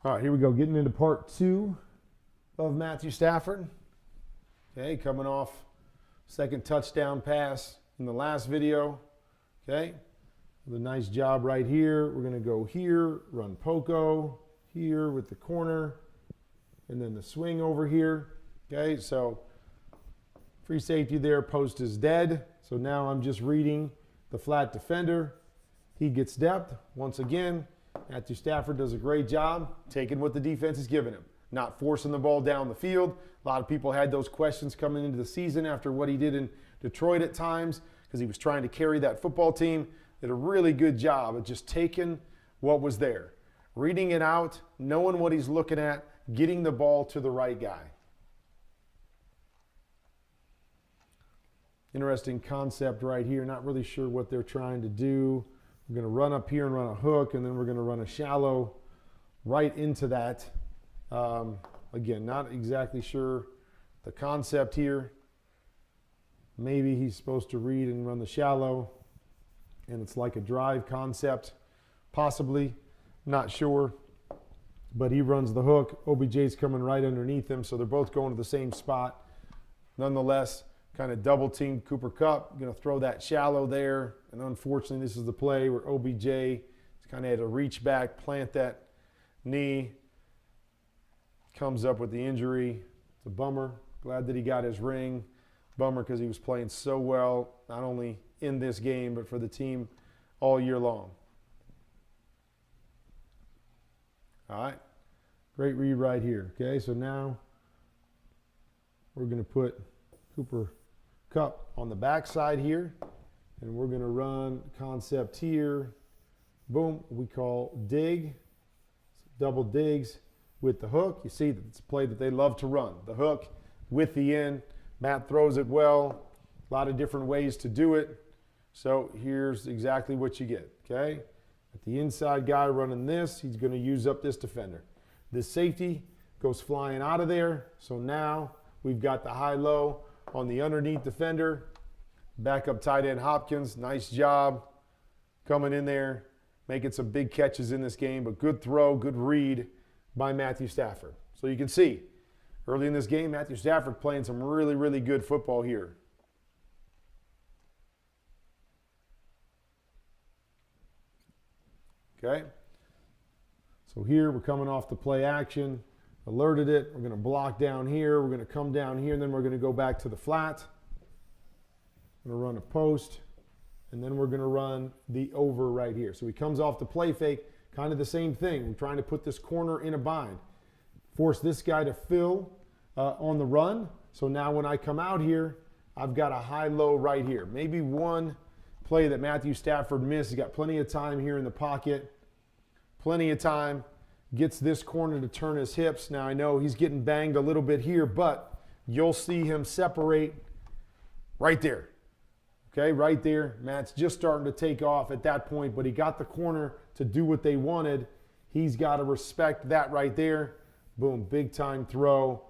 All right, here we go. Getting into part 2 of Matthew Stafford. Okay, coming off second touchdown pass in the last video. Okay, with a nice job right here. We're going to go here, run Poco, here with the corner, and then the swing over here. Okay, so free safety there, post is dead. So now I'm just reading the flat defender. He gets depth. Once again, Matthew Stafford does a great job taking what the defense is giving him, not forcing the ball down the field. A lot of people had those questions coming into the season after what he did in Detroit at times because he was trying to carry that football team. Did a really good job of just taking what was there, reading it out, knowing what he's looking at, getting the ball to the right guy. Interesting concept right here. Not really sure what they're trying to do. We're going to run up here and run a hook, and then we're going to run a shallow right into that. Again, not exactly sure the concept here. Maybe he's supposed to read and run the shallow, and it's like a drive concept. Possibly, not sure. But he runs the hook. OBJ's coming right underneath him, so they're both going to the same spot. Nonetheless, kind of double teamed Cooper Kupp. Going to throw that shallow there. And unfortunately, this is the play where OBJ kind of had to reach back, plant that knee. Comes up with the injury. It's a bummer. Glad that he got his ring. Bummer because he was playing so well, not only in this game, but for the team all year long. All right. Great read right here. Okay, so now we're going to put Cooper Kupp on the backside here, and we're going to run concept here. Boom, we call dig, double digs with the hook. You see that it's a play that they love to run. The hook with the end. Matt throws it well. A lot of different ways to do it. So here's exactly what you get, okay? At the inside guy running this, he's going to use up this defender. This safety goes flying out of there. So now we've got the high-low on the underneath defender. Backup tight end Hopkins, nice job coming in there, making some big catches in this game, but good throw, good read by Matthew Stafford. So you can see early in this game, Matthew Stafford playing some really, really good football here. Okay. So here we're coming off the play action. Alerted it. We're going to block down here. We're going to come down here, and then we're going to go back to the flat. We're going to run a post, and then we're going to run the over right here. So he comes off the play fake, kind of the same thing. We're trying to put this corner in a bind. Force this guy to fill on the run. So now when I come out here, I've got a high-low right here. Maybe one play that Matthew Stafford missed. He's got plenty of time here in the pocket. Plenty of time. Gets this corner to turn his hips. Now I know he's getting banged a little bit here, but you'll see him separate right there. Okay, right there. Matt's just starting to take off at that point, but he got the corner to do what they wanted. He's got to respect that right there. Boom, big time throw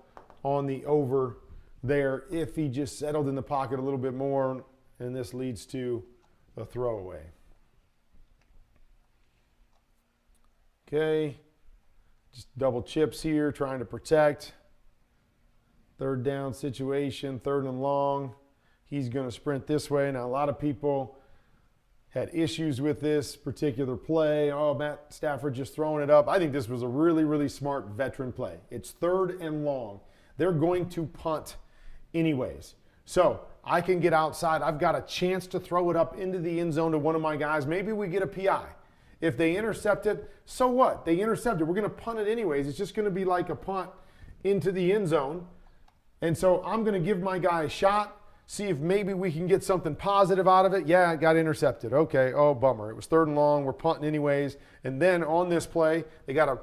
on the over there. If he just settled in the pocket a little bit more, and this leads to a throwaway. Okay. Just double chips here, trying to protect. Third down situation, third and long. He's going to sprint this way. Now, a lot of people had issues with this particular play. Oh, Matt Stafford just throwing it up. I think this was a really, really smart veteran play. It's third and long. They're going to punt anyways. So I can get outside. I've got a chance to throw it up into the end zone to one of my guys. Maybe we get a PI. If they intercept it, so what? They intercept it. We're going to punt it anyways. It's just going to be like a punt into the end zone. And so I'm going to give my guy a shot, see if maybe we can get something positive out of it. Yeah, it got intercepted. Okay, oh, bummer. It was third and long. We're punting anyways. And then on this play, they got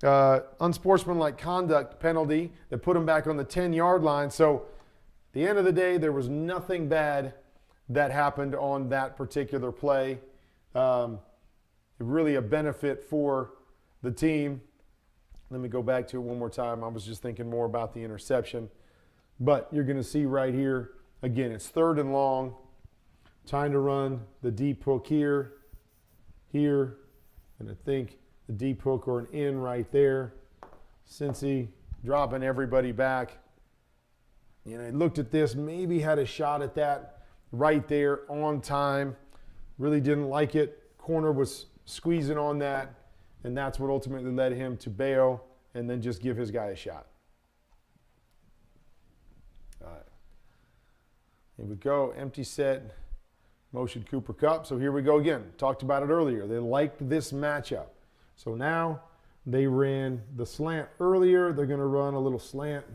a unsportsmanlike conduct penalty that put them back on the 10-yard line. So at the end of the day, there was nothing bad that happened on that particular play. Really a benefit for the team. Let me go back to it one more time. I was just thinking more about the interception. But you're going to see right here, again, it's third and long. Time to run the deep hook here, and I think the deep hook or an in right there. Cincy dropping everybody back. You know, he looked at this, maybe had a shot at that right there on time. Really didn't like it. Corner was squeezing on that, and that's what ultimately led him to bail and then just give his guy a shot. All right. Here we go. Empty set, motion Cooper Kupp. So here we go again. Talked about it earlier. They liked this matchup. So now they ran the slant earlier. They're going to run a little slant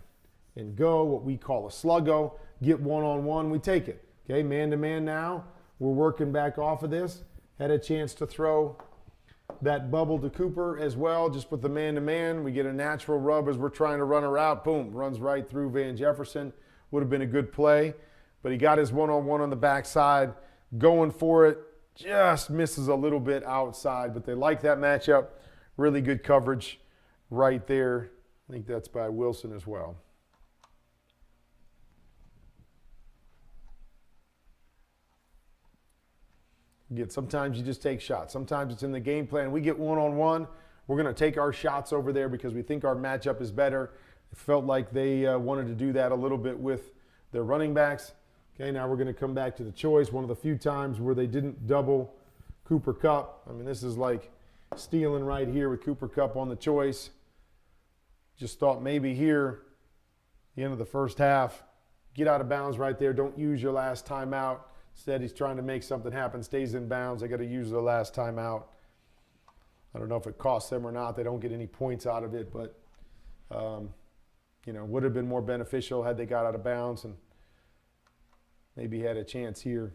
and go, what we call a sluggo. Get one-on-one, we take it. Okay, man-to-man now. We're working back off of this. Had a chance to throw that bubble to Cooper as well, just with the man-to-man. We get a natural rub as we're trying to run her out. Boom, runs right through Van Jefferson. Would have been a good play, but he got his one-on-one on the backside, going for it. Just misses a little bit outside, but they like that matchup. Really good coverage right there. I think that's by Wilson as well. Again, sometimes you just take shots. Sometimes it's in the game plan. We get one-on-one. We're going to take our shots over there because we think our matchup is better. It felt like they wanted to do that a little bit with their running backs. Okay, now we're going to come back to the choice. One of the few times where they didn't double Cooper Kupp. I mean, this is like stealing right here with Cooper Kupp on the choice. Just thought maybe here, the end of the first half, get out of bounds right there. Don't use your last timeout. Instead, he's trying to make something happen, stays in bounds. They got to use their last timeout. I don't know if it costs them or not. They don't get any points out of it, but, you know, would have been more beneficial had they got out of bounds and maybe had a chance here,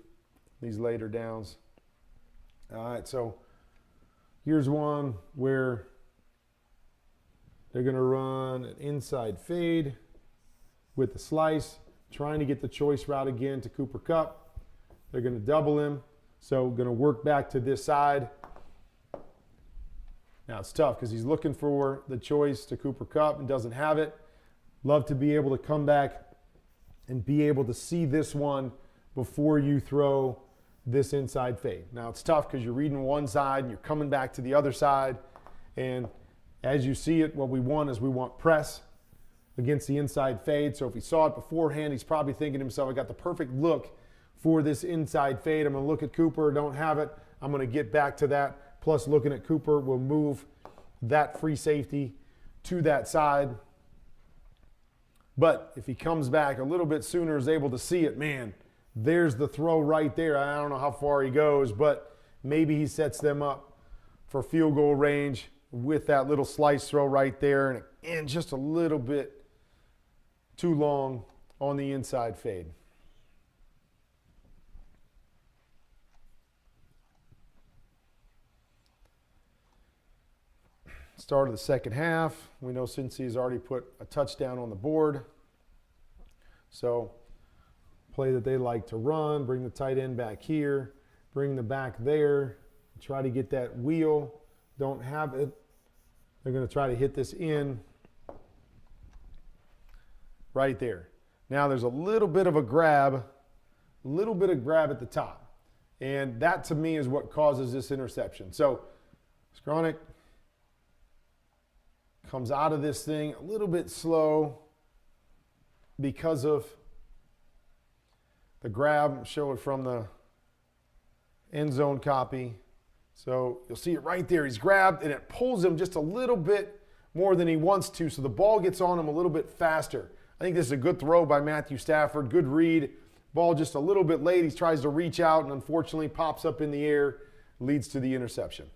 these later downs. All right, so here's one where they're going to run an inside fade with the slice, trying to get the choice route again to Cooper Kupp. They're going to double him, so going to work back to this side. Now it's tough because he's looking for the choice to Cooper Kupp and doesn't have it. Love to be able to come back and be able to see this one before you throw this inside fade. Now it's tough because you're reading one side and you're coming back to the other side. And as you see it, what we want is we want press against the inside fade. So if he saw it beforehand, he's probably thinking to himself, I got the perfect look for this inside fade. I'm going to look at Cooper, don't have it. I'm going to get back to that. Plus looking at Cooper will move that free safety to that side. But if he comes back a little bit sooner, is able to see it, man, there's the throw right there. I don't know how far he goes, but maybe he sets them up for field goal range with that little slice throw right there, and just a little bit too long on the inside fade. Start of the second half. We know Cincy has already put a touchdown on the board. So play that they like to run, bring the tight end back here, bring the back there, try to get that wheel. Don't have it. They're going to try to hit this in right there. Now there's a little bit of a grab at the top. And that to me is what causes this interception. So Skronik comes out of this thing a little bit slow because of the grab. Show it from the end zone copy. So you'll see it right there. He's grabbed, and it pulls him just a little bit more than he wants to, so the ball gets on him a little bit faster. I think this is a good throw by Matthew Stafford. Good read. Ball just a little bit late. He tries to reach out and unfortunately pops up in the air, leads to the interception.